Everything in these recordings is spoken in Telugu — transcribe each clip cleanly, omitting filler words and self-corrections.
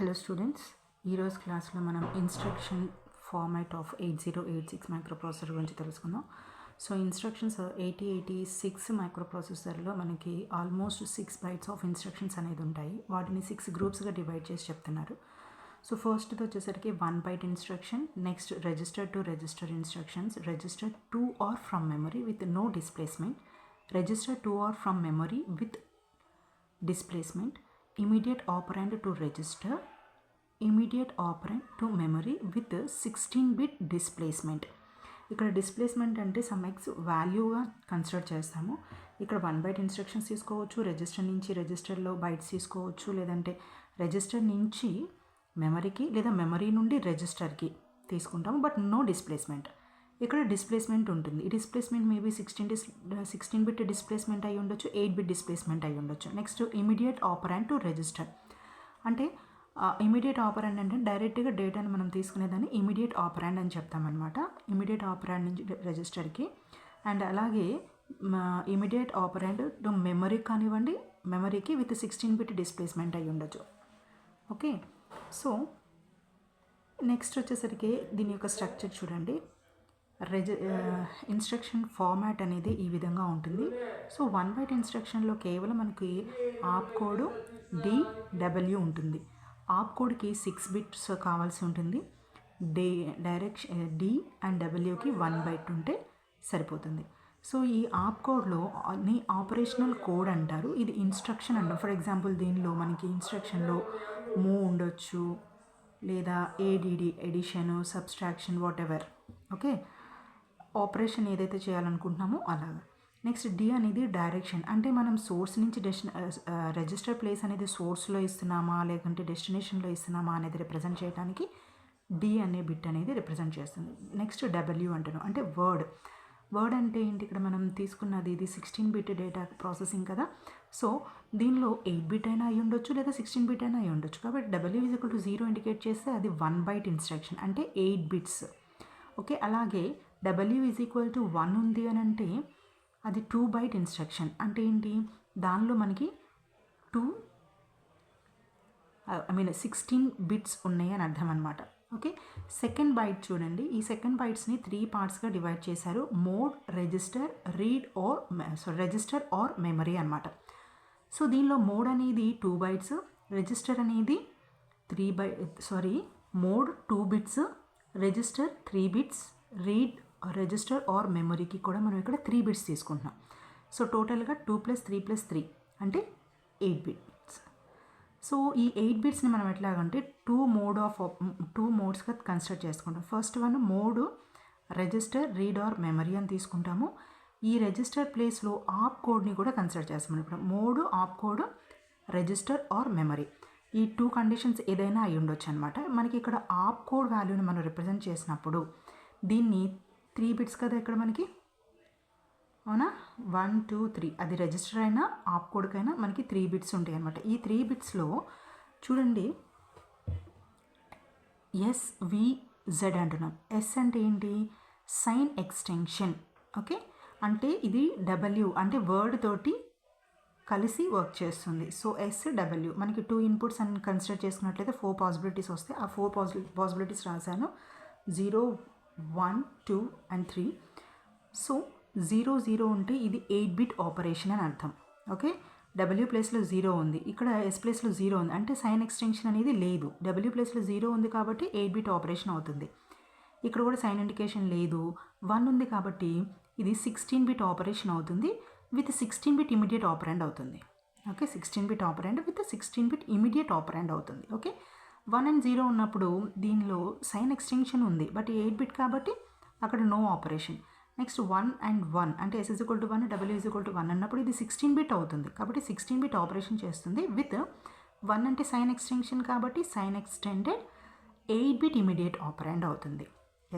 హలో స్టూడెంట్స్, ఈరోజు క్లాస్లో మనం ఇన్స్ట్రక్షన్ ఫార్మాట్ ఆఫ్ 8086 మైక్రోప్రాసెసర్ గురించి తెలుసుకుందాం. సో ఇన్స్ట్రక్షన్స్ 8086 మైక్రోప్రాసెసర్లో మనకి ఆల్మోస్ట్ 6 బైట్స్ ఆఫ్ ఇన్స్ట్రక్షన్స్ అనేది ఉంటాయి. వాటిని 6 గ్రూప్స్గా డివైడ్ చేసి చెప్తున్నారు. సో ఫస్ట్ది వచ్చేసరికి 1 byte instruction, next register to register instructions, register to or from memory with no displacement, register to or from memory with displacement, immediate operand to register, immediate operand to memory with 16-bit displacement. ఇక్కడ డిస్ప్లేస్మెంట్ అంటే సమ్ ఎక్స్ వాల్యూగా కన్సిడర్ చేస్తాము. ఇక్కడ 1 బైట్ ఇన్స్ట్రక్షన్స్ తీసుకోవచ్చు, రిజిస్టర్ నుంచి రిజిస్టర్లో బైట్స్ తీసుకోవచ్చు, లేదంటే రిజిస్టర్ నుంచి మెమరీకి లేదా మెమరీ నుండి రిజిస్టర్కి తీసుకుంటాము, బట్ నో డిస్ప్లేస్మెంట్. ఇక్కడ డిస్ప్లేస్మెంట్ ఉంటుంది. ఈ డిస్ప్లేస్మెంట్ మేబీ 16 బిట్ డిస్ప్లేస్మెంట్ అయి ఉండొచ్చు, 8 బిట్ డిస్ప్లేస్మెంట్ అయి ఉండొచ్చు. Next immediate operand to register అంటే ఇమీడియట్ ఆపరాండ్ అంటే డైరెక్ట్గా డేటాను మనం తీసుకునేదాన్ని ఇమీడియట్ ఆపరాండ్ అని చెప్తామన్నమాట. ఇమీడియట్ ఆపరాండ్ నుంచి రిజిస్టర్కి, అండ్ అలాగే ఇమీడియట్ ఆపరాండ్ టు మెమరీ కానివ్వండి, మెమరీకి విత్ 16 బిట్ డిస్ప్లేస్మెంట్ అయి ఉండొచ్చు. ఓకే, సో నెక్స్ట్ వచ్చేసరికి దీని యొక్క స్ట్రక్చర్ చూడండి. ఇన్స్ట్రక్షన్ ఫార్మాట్ అనేది ఈ విధంగా ఉంటుంది. సో 1 బైట్ ఇన్స్ట్రక్షన్లో కేవలం మనకి ఆప్ కోడ్ DW ఉంటుంది. ఆప్ కోడ్కి 6 బిట్స్ కావాల్సి ఉంటుంది. D అండ్ Wకి 1 బైట్ ఉంటే సరిపోతుంది. సో ఈ ఆప్ కోడ్లో ఆపరేషనల్ కోడ్ అంటారు. ఇది ఇన్స్ట్రక్షన్ అంటారు. ఫర్ ఎగ్జాంపుల్ దీనిలో మనకి ఇన్స్ట్రక్షన్లో మూవ్ ఉండొచ్చు, లేదా ADD addition, subtraction, whatever. Okay, operation ఏదైతే చేయాలనుకుంటున్నామో అలాగా. నెక్స్ట్ D అనేది డైరెక్షన్, అంటే మనం సోర్స్ నుంచి రిజిస్టర్ ప్లేస్ అనేది సోర్స్లో ఇస్తున్నామా లేకుంటే డెస్టినేషన్లో ఇస్తున్నామా అనేది రిప్రజెంట్ చేయడానికి D అనే బిట్ అనేది రిప్రజెంట్ చేస్తుంది. నెక్స్ట్ W అంటాను, అంటే వర్డ్ అంటే ఏంటి? ఇక్కడ మనం తీసుకున్నది ఇది 16 బిట్ డేటా ప్రాసెసింగ్ కదా. సో దీనిలో 8 బిట్ అయినా అయి ఉండొచ్చు, లేదా 16 బిట్ అయినా అయి ఉండొచ్చు. కాబట్టి W=0 ఇండికేట్ చేస్తే అది 1 బైట్ ఇన్స్ట్రక్షన్, అంటే 8 బిట్స్. ఓకే, అలాగే W=1 ఉంది అని అంటే అది 2 బైట్ ఇన్స్ట్రక్షన్. అంటే ఏంటి? దానిలో మనకి 16 బిట్స్ ఉన్నాయి అని అర్థం అనమాట. ఓకే, సెకండ్ బైట్ చూడండి. ఈ సెకండ్ బైట్స్ని 3 పార్ట్స్గా డివైడ్ చేశారు. Mode, register, register or memory అనమాట. సో దీనిలో మోడ్ అనేది 2 బైట్స్, రిజిస్టర్ అనేది mode 2 bits, register 3 bits, read, register or మెమరీకి కూడా మనం ఇక్కడ 3 బిట్స్ తీసుకుంటున్నాం. సో టోటల్గా 2 + 3 + 3 అంటే 8 బిట్స్. సో ఈ 8 బిట్స్ని మనం ఎట్లాగంటే 2 మోడ్స్గా కన్సిడర్ చేసుకుంటాం. First one mode register, read or memory అని తీసుకుంటాము. ఈ రిజిస్టర్ ప్లేస్లో ఆప్ కోడ్ని కూడా కన్సిడర్ చేస్తాం. ఇప్పుడు mode, op code, register or memory, ఈ 2 కండిషన్స్ ఏదైనా అయి ఉండొచ్చు అనమాట. మనకి ఇక్కడ ఆప్ కోడ్ వాల్యూని మనం రిప్రజెంట్ చేసినప్పుడు దీన్ని 3 బిట్స్ కదా ఇక్కడ మనకి, అవునా? 1 2 3 అది రిజిస్టర్ అయినా ఆప్ కోడ్కైనా మనకి 3 బిట్స్ ఉంటాయి అనమాట. ఈ 3 బిట్స్లో చూడండి SVZ అంటున్నాం. S అంటే ఏంటి? Sign extension. ఓకే, అంటే ఇది W అంటే వర్డ్ తోటి కలిసి వర్క్ చేస్తుంది. సో SW మనకి 2 ఇన్పుట్స్ అని కన్సిడర్ చేసుకున్నట్లయితే 4 పాసిబిలిటీస్ వస్తాయి. ఆ 4 పాసిబిలిటీస్ రాశాను, 0 1 2 and 3. సో 0 0 ఉంటే ఇది 8 బిట్ ఆపరేషన్ అని అర్థం. ఓకే, W ప్లేస్లో 0 ఉంది, ఇక్కడ S ప్లేస్లో 0 ఉంది, అంటే సైన్ ఎక్స్టెన్షన్ అనేది లేదు. W ప్లేస్లో 0 ఉంది కాబట్టి 8 బిట్ ఆపరేషన్ అవుతుంది. ఇక్కడ కూడా సైన్ ఇండికేషన్ లేదు. 1 ఉంది కాబట్టి ఇది 16 బిట్ ఆపరేషన్ అవుతుంది విత్ 16 బిట్ ఇమీడియట్ ఆపరాండ్ అవుతుంది. Okay, 16 bit operand with 16 bit immediate operand అవుతుంది. ఓకే, 1 and 0 ఉన్నప్పుడు దీనిలో సైన్ ఎక్స్టెన్షన్ ఉంది, బట్ 8 బిట్ కాబట్టి అక్కడ నో ఆపరేషన్. నెక్స్ట్ 1 and 1 అంటే S=1, W=1 అన్నప్పుడు ఇది 16 బిట్ అవుతుంది, కాబట్టి 16 బిట్ ఆపరేషన్ చేస్తుంది విత్ 1 అంటే సైన్ ఎక్స్టెన్షన్ కాబట్టి sign extended 8 bit immediate operand అవుతుంది.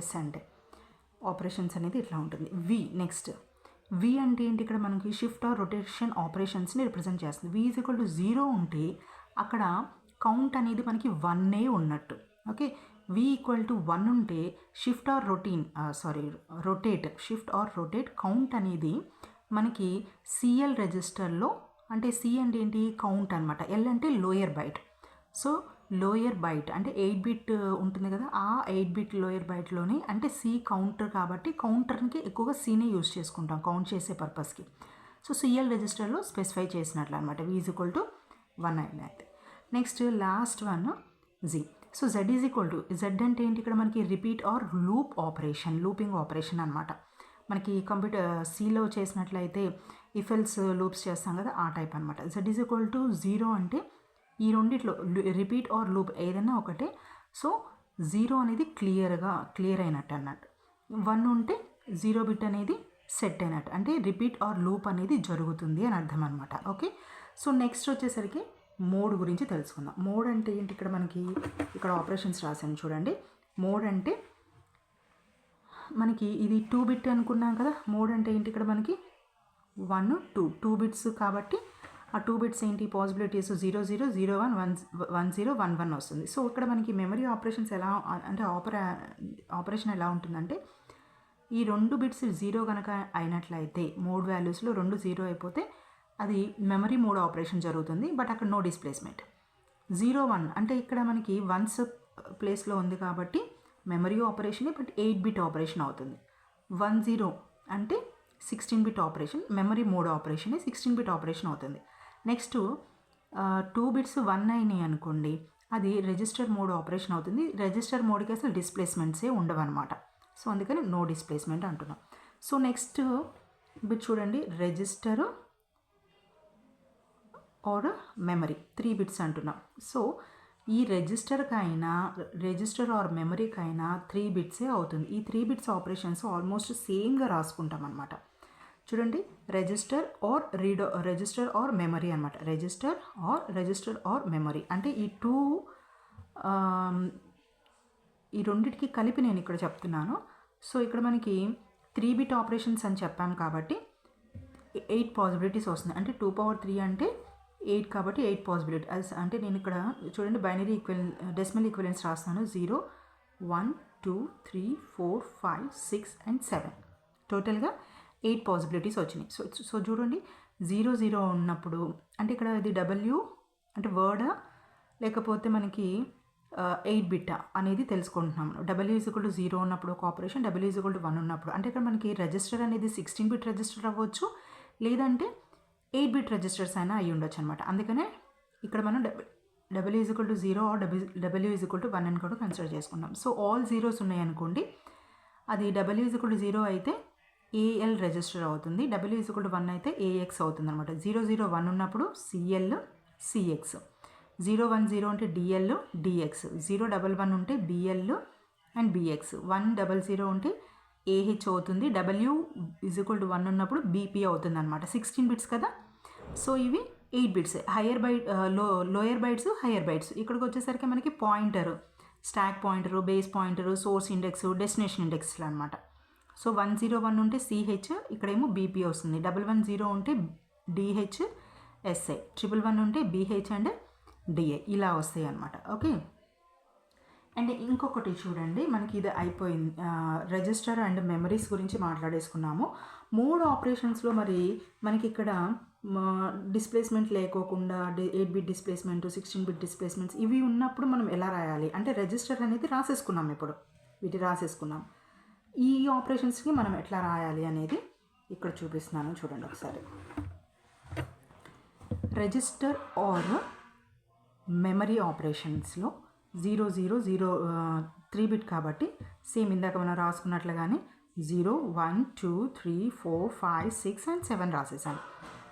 ఎస్ అంటే ఆపరేషన్స్ అనేది ఇట్లా ఉంటుంది. నెక్స్ట్ V అంటే ఏంటి? ఇక్కడ మనకి షిఫ్ట్ ఆర్ రొటేషన్ ఆపరేషన్స్ని రిప్రజెంట్ చేస్తుంది. V=0 ఉంటే అక్కడ కౌంట్ అనేది మనకి 1 ఉన్నట్టు. ఓకే, V=1 ఉంటే షిఫ్ట్ ఆర్ రొటేట్ కౌంట్ అనేది మనకి CL రిజిస్టర్లో, అంటే C అంటే ఏంటి? కౌంట్ అనమాట. L అంటే lower byte. So lower byte అంటే 8 బిట్ ఉంటుంది కదా, ఆ 8 బిట్ లోయర్ బైట్లోని అంటే సి కౌంటర్ కాబట్టి కౌంటర్కి ఎక్కువగా సీనే యూజ్ చేసుకుంటాం కౌంట్ చేసే పర్పస్కి. సో సిఎల్ రిజిస్టర్లో స్పెసిఫై చేసినట్లు అనమాట, V = 1 అయితే. Next last one Z. So Z అంటే ఏంటి, ఇక్కడ మనకి repeat or loop operation, looping operation అనమాట. మనకి కంప్యూటర్ సిలో చేసినట్లయితే ఇఫ్ ఎల్స్ లూప్స్ చేస్తాం కదా, ఆ టైప్ అనమాట. Z = 0 అంటే ఈ రెండిట్లో రిపీట్ ఆర్ లూప్ ఏదైనా ఒకటే. సో 0 అనేది క్లియర్ అయినట్టు అన్నట్టు. 1 ఉంటే 0 బిట్ అనేది సెట్ అయినట్టు, అంటే రిపీట్ ఆర్ లూప్ అనేది జరుగుతుంది అని అర్థం అనమాట. ఓకే, సో నెక్స్ట్ వచ్చేసరికి మోడ్ గురించి తెలుసుకుందాం. మోడ్ అంటే ఏంటి, ఇక్కడ మనకి ఇక్కడ ఆపరేషన్స్ రాశాను చూడండి. మోడ్ అంటే మనకి ఇది 2 బిట్ అనుకున్నాం కదా. మోడ్ అంటే ఏంటి, ఇక్కడ మనకి 1 2 బిట్స్ కాబట్టి ఆ 2 బిట్స్ ఏంటి పాసిబిలిటీస్ 0 0 0 1 1 0 1 1 వస్తుంది. సో ఇక్కడ మనకి మెమరీ ఆపరేషన్స్ ఎలా అంటే ఆపరేషన్ ఎలా ఉంటుందంటే, ఈ 2 బిట్స్ 0 కనుక అయినట్లయితే మోడ్ వాల్యూస్లో 2 0 అయిపోతే అది మెమరీ మోడ్ ఆపరేషన్ జరుగుతుంది, బట్ అక్కడ నో డిస్ప్లేస్మెంట్. 0 1 అంటే ఇక్కడ మనకి వన్స్ ప్లేస్లో ఉంది కాబట్టి memory operation, but 8 bit operation అవుతుంది. 1 0 అంటే 16 bit operation, memory mode operation 16 bit operation అవుతుంది. నెక్స్ట్ 2 బిట్స్ 1 అయినాయి అనుకోండి, అది రిజిస్టర్ మోడ్ ఆపరేషన్ అవుతుంది. రిజిస్టర్ మోడ్కి అసలు డిస్ప్లేస్మెంట్సే ఉండవన్నమాట. సో అందుకని నో డిస్ప్లేస్మెంట్ అంటున్నాం. సో నెక్స్ట్ బిట్ చూడండి, రిజిస్టర్ ఆర్ మెమరీ 3 బిట్స్ అంటున్నాం. సో ఈ రిజిస్టర్ ఆర్ మెమరీకైనా 3 బిట్సే అవుతుంది. ఈ 3 బిట్స్ ఆపరేషన్స్ ఆల్మోస్ట్ సేమ్గా రాసుకుంటాం అనమాట. చూడండి, రిజిస్టర్ ఆర్ మెమరీ అనమాట. రిజిస్టర్ ఆర్ మెమరీ అంటే ఈ రెండింటికి కలిపి నేను ఇక్కడ చెప్తున్నాను. సో ఇక్కడ మనకి 3 బిట్ ఆపరేషన్స్ అని చెప్పాం కాబట్టి 8 పాసిబిలిటీస్ వస్తుంది. అంటే 2^3 అంటే 8 కాబట్టి 8 పాసిబిలిటీ. అంటే నేను ఇక్కడ చూడండి బైనరీ డెసిమల్ ఈక్వలెన్స్ రాస్తాను. 0 1 2 3 4 5 6 and 7 టోటల్గా 8 పాసిబిలిటీస్ వచ్చినాయి. సో చూడండి 0 0 ఉన్నప్పుడు అంటే ఇక్కడ ఇది W అంటే వర్డా లేకపోతే మనకి 8 బిట్ అనేది తెలుసుకుంటున్నాం. W = 0 ఉన్నప్పుడు ఒక ఆపరేషన్, W = 1 ఉన్నప్పుడు అంటే ఇక్కడ మనకి రిజిస్టర్ అనేది 16 బిట్ రిజిస్టర్ అవ్వచ్చు, లేదంటే 8 బిట్ రిజిస్టర్స్ అయినా అయ్యి ఉండొచ్చు అనమాట. అందుకనే ఇక్కడ మనం W = 0 ఆర్ W = 1 అని కూడా కన్సిడర్ చేసుకుంటాం. సో ఆల్ జీరోస్ ఉన్నాయి అనుకోండి, అది W = 0 అయితే AL రిజిస్టర్ అవుతుంది, W = 1 అయితే AX అవుతుంది అనమాట. 0 0 1 ఉన్నప్పుడు CL CX, 0 1 0 అంటే DL DX, 0 1 1 ఉంటే BL అండ్ BX, 1 0 0 ఉంటే AH అవుతుంది, W = 1 ఉన్నప్పుడు BP అవుతుంది అనమాట. 16 బిట్స్ కదా. సో ఇవి 8 bits, lower bytes higher bytes. ఇక్కడికి వచ్చేసరికి మనకి pointer, stack pointer, base pointer, source index, destination ఇండెక్స్లు అనమాట. సో 1 0 1 ఉంటే CH, ఇక్కడేమో BP వస్తుంది. 1 1 0 ఉంటే DH SI, 1 1 ఉంటే BH అండ్ DA, ఇలా వస్తాయి అనమాట. ఓకే, అండ్ ఇంకొకటి చూడండి, మనకి ఇది అయిపోయింది. రిజిస్టర్ అండ్ మెమరీస్ గురించి మాట్లాడేసుకున్నాము. మోడ్ ఆపరేషన్స్లో మరి మనకి ఇక్కడ డిస్ప్లేస్మెంట్ లేకోకుండా 8 బిట్ డిస్ప్లేస్మెంట్, 16 బిట్ డిస్ప్లేస్మెంట్స్ ఇవి ఉన్నప్పుడు మనం ఎలా రాయాలి అంటే, రిజిస్టర్ అనేది రాసేసుకున్నాం, ఇప్పుడు వీటి రాసేసుకున్నాం. ఈ ఆపరేషన్స్కి మనం ఎట్లా రాయాలి అనేది ఇక్కడ చూపిస్తున్నాను చూడండి ఒకసారి. రిజిస్టర్ ఆర్ మెమరీ ఆపరేషన్స్లో 0 0 0 3 బిట్ కాబట్టి సేమ్ ఇందాక మనం రాసుకున్నట్లుగానే 0 1 2 3 4 5 6 and 7 రాసేసాను.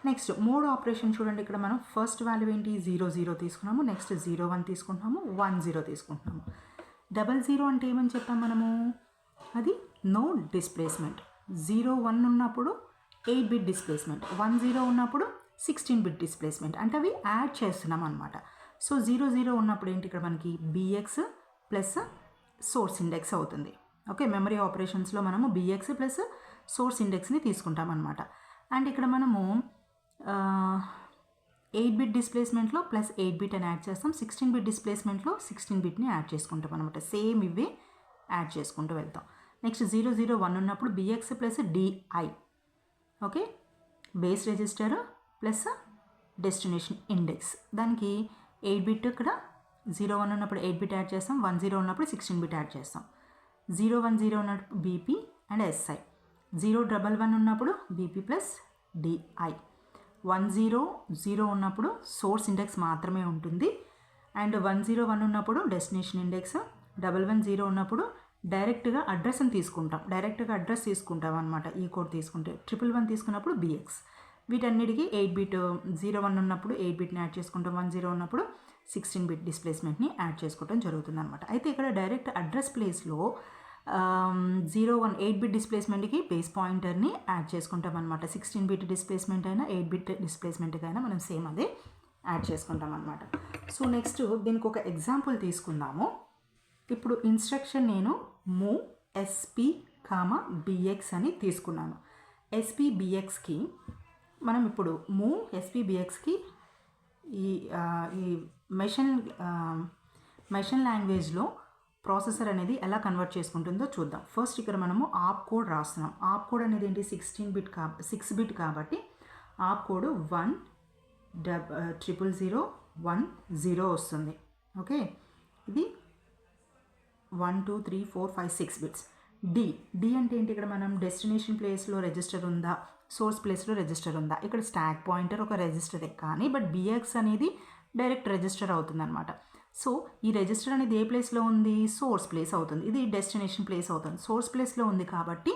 నెక్స్ట్ మోడ్ ఆపరేషన్ చూడండి, ఇక్కడ మనం ఫస్ట్ వాల్యూ ఏంటి 0 0 తీసుకున్నాము, నెక్స్ట్ 0 1 తీసుకుంటున్నాము, 1 0 తీసుకుంటున్నాము. 00 అంటే ఏమని చెప్పాం మనము, అది నో డిస్ప్లేస్మెంట్. 0 1 ఉన్నప్పుడు 8 బిట్ డిస్ప్లేస్మెంట్, 1 0 ఉన్నప్పుడు 16 బిట్ డిస్ప్లేస్మెంట్, అంటే అవి యాడ్ చేస్తున్నాం అనమాట. సో 0 0 ఉన్నప్పుడు ఏంటి, ఇక్కడ మనకి BX ప్లస్ సోర్స్ ఇండెక్స్ అవుతుంది. ఓకే, మెమరీ ఆపరేషన్స్లో మనము BX ప్లస్ సోర్స్ ఇండెక్స్ని తీసుకుంటాం అనమాట. అండ్ ఇక్కడ మనము 8 బిట్ డిస్ప్లేస్మెంట్లో ప్లస్ 8 బిట్ అని యాడ్ చేస్తాం, 16 బిట్ డిస్ప్లేస్మెంట్లో 16 బిట్ని యాడ్ చేసుకుంటాం అనమాట. సేమ్ ఇవే యాడ్ చేసుకుంటూ వెళ్తాం. నెక్స్ట్ 0 0 1 ఉన్నప్పుడు BX plus DI, okay, base register plus destination index, దానికి 8 బిట్ ఇక్కడ 01 ఉన్నప్పుడు 8 బిట్ యాడ్ చేస్తాం, 10 ఉన్నప్పుడు 16 బిట్ యాడ్ చేస్తాం. 010 ఉన్నప్పుడు బీపీ అండ్ ఎస్ఐ. 011 ఉన్నప్పుడు బీపీ ప్లస్ డిఐ. 100 ఉన్నప్పుడు సోర్స్ ఇండెక్స్ మాత్రమే ఉంటుంది. అండ్ 101 ఉన్నప్పుడు డెస్టినేషన్ ఇండెక్స్. 110 ఉన్నప్పుడు డైరెక్ట్గా అడ్రస్ని తీసుకుంటాం, అడ్రస్ తీసుకుంటాం అనమాట. ఈ కోడ్ తీసుకుంటే 111 తీసుకున్నప్పుడు బిఎక్స్. వీటన్నిటికీ 8 బిట్ 01 ఉన్నప్పుడు 8 బిట్ని యాడ్ చేసుకుంటాం, 10 ఉన్నప్పుడు 16 బిట్ డిస్ప్లేస్మెంట్ని యాడ్ చేసుకోవడం జరుగుతుంది అనమాట. అయితే ఇక్కడ డైరెక్ట్ అడ్రస్ ప్లేస్లో 8 బిట్ డిస్ప్లేస్మెంట్కి బేస్ పాయింటర్ని యాడ్ చేసుకుంటాం అనమాట. 16 బిట్ డిస్ప్లేస్మెంట్ అయినా 8 బిట్ డిస్ప్లేస్మెంట్కి అయినా మనం సేమ్ అదే యాడ్ చేసుకుంటాం అనమాట. సో నెక్స్ట్ దీనికి ఒక ఎగ్జాంపుల్ తీసుకుందాము. ఇప్పుడు ఇన్స్ట్రక్షన్ నేను మూవ్ ఎస్పీ బిఎక్స్ అని తీసుకున్నాను. ఎస్పీ బిఎక్స్కి మనం ఇప్పుడు మూవ్ ఎస్పీ బిఎక్స్కి ఈ మెషిన్ లాంగ్వేజ్లో ప్రాసెసర్ అనేది ఎలా కన్వర్ట్ చేసుకుంటుందో చూద్దాం. ఫస్ట్ ఇక్కడ మనము ఆప్ కోడ్ రాస్తున్నాం. ఆప్ కోడ్ అనేది ఏంటి, 6 బిట్ కాబట్టి ఆప్ కోడ్ 1000110 వస్తుంది. ఓకే, ఇది 1 2 3 4 5 6 బిట్స్. డి అంటే ఏంటి, ఇక్కడ మనం డెస్టినేషన్ ప్లేస్లో రిజిస్టర్ ఉందా, సోర్స్ ప్లేస్లో రిజిస్టర్ ఉందా. ఇక్కడ స్టాక్ పాయింటర్ ఒక రిజిస్టరే కానీ బట్ బిఎక్స్ అనేది డైరెక్ట్ రిజిస్టర్ అవుతుంది అనమాట. సో ఈ రిజిస్టర్ అనేది ఏ ప్లేస్లో ఉంది, సోర్స్ ప్లేస్ అవుతుంది. ఇది డెస్టినేషన్ ప్లేస్ అవుతుంది. సోర్స్ ప్లేస్లో ఉంది కాబట్టి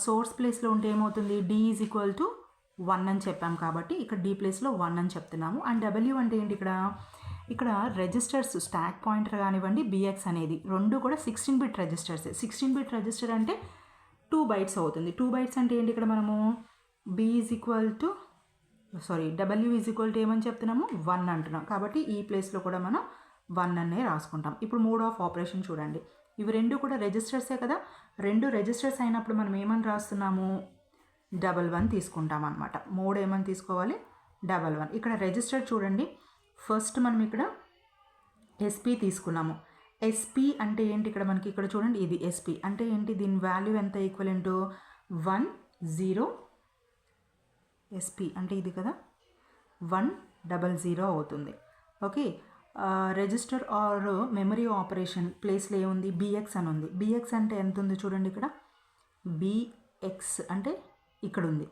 సోర్స్ ప్లేస్లో ఉంటే ఏమవుతుంది, డి ఈజ్ ఈక్వల్ టు 1 అని చెప్పాం కాబట్టి ఇక్కడ డి ప్లేస్లో 1 అని చెప్తున్నాము. అండ్ డబ్ల్యూ అంటే ఏంటి, ఇక్కడ రిజిస్టర్స్ స్టాక్ పాయింటర్ కానివ్వండి బిఎక్స్ అనేది రెండు కూడా 16 బిట్ రిజిస్టర్స్. 16 బిట్ రిజిస్టర్ అంటే 2 బైట్స్ అవుతుంది. 2 బైట్స్ అంటే ఏంటి, ఇక్కడ మనము డబ్ల్యూ ఈజ్ ఈక్వల్ టు ఏమని చెప్తున్నాము, 1 అంటున్నాం. కాబట్టి ఈ ప్లేస్లో కూడా మనం 1 అనే రాసుకుంటాం. ఇప్పుడు మోడ్ ఆఫ్ ఆపరేషన్ చూడండి, ఇవి రెండు కూడా రిజిస్టర్సే కదా. రెండు రిజిస్టర్స్ అయినప్పుడు మనం ఏమని రాస్తున్నాము, 11 తీసుకుంటాం అనమాట. మోడ్ ఏమని తీసుకోవాలి, 11. ఇక్కడ రిజిస్టర్ చూడండి, ఫస్ట్ మనం ఇక్కడ ఎస్పీ తీసుకున్నాము. ఎస్పీ అంటే ఏంటి, ఇక్కడ మనకి ఇక్కడ చూడండి ఇది ఎస్పీ అంటే ఏంటి, దీని వాల్యూ ఎంత, ఈక్వలెంట్ 10. ఎస్పీ అంటే ఇది కదా, 100 అవుతుంది. Okay, register or memory operation ప్లేస్లో ఏముంది, బిఎక్స్ అని ఉంది. బిఎక్స్ అంటే ఎంత ఉంది చూడండి, ఇక్కడ బిఎక్స్ అంటే ఇక్కడ ఉంది,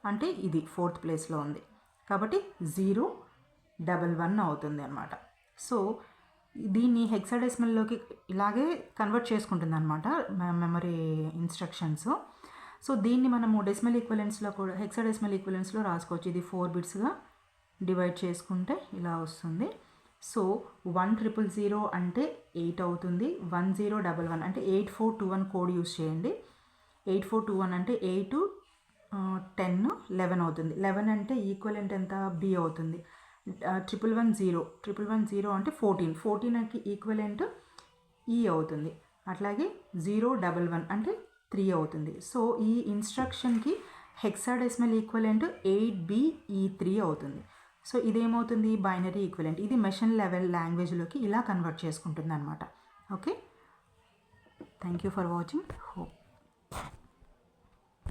అంటే ఇది 4th ప్లేస్లో ఉంది కాబట్టి 011 అవుతుంది అనమాట. సో దీన్ని హెక్సాడెసిమల్లోకి ఇలాగే కన్వర్ట్ చేసుకుంటుంది అనమాట మెమరీ ఇన్స్ట్రక్షన్స్. సో దీన్ని మనము డెసిమల్ ఈక్వలెంట్స్లో కూడా హెక్సాడెసిమల్ ఈక్వలెంట్స్లో రాసుకోవచ్చు. ఇది 4 బిట్స్గా డివైడ్ చేసుకుంటే ఇలా వస్తుంది. సో 1000 అంటే 8 అవుతుంది. 1011 అంటే 8421 కోడ్ యూస్ చేయండి. 8421 అంటే 8 10 11 అవుతుంది. 11 అంటే ఈక్వలెంట్ ఎంత, బి అవుతుంది. 1110 అంటే 14కి ఈక్వలెంట్ ఈ అవుతుంది. అట్లాగే 011 అంటే 3 అవుతుంది. సో ఈ ఇన్స్ట్రక్షన్కి హెక్సాడెసిమల్ ఈక్వలెంట్ 8BE3 అవుతుంది. సో ఇదేమవుతుంది, బైనరీ ఈక్వలెంట్. ఇది మెషిన్ లెవెల్ లాంగ్వేజ్లోకి ఇలా కన్వర్ట్ చేసుకుంటుంది అనమాట. Okay, thank you for watching. Hope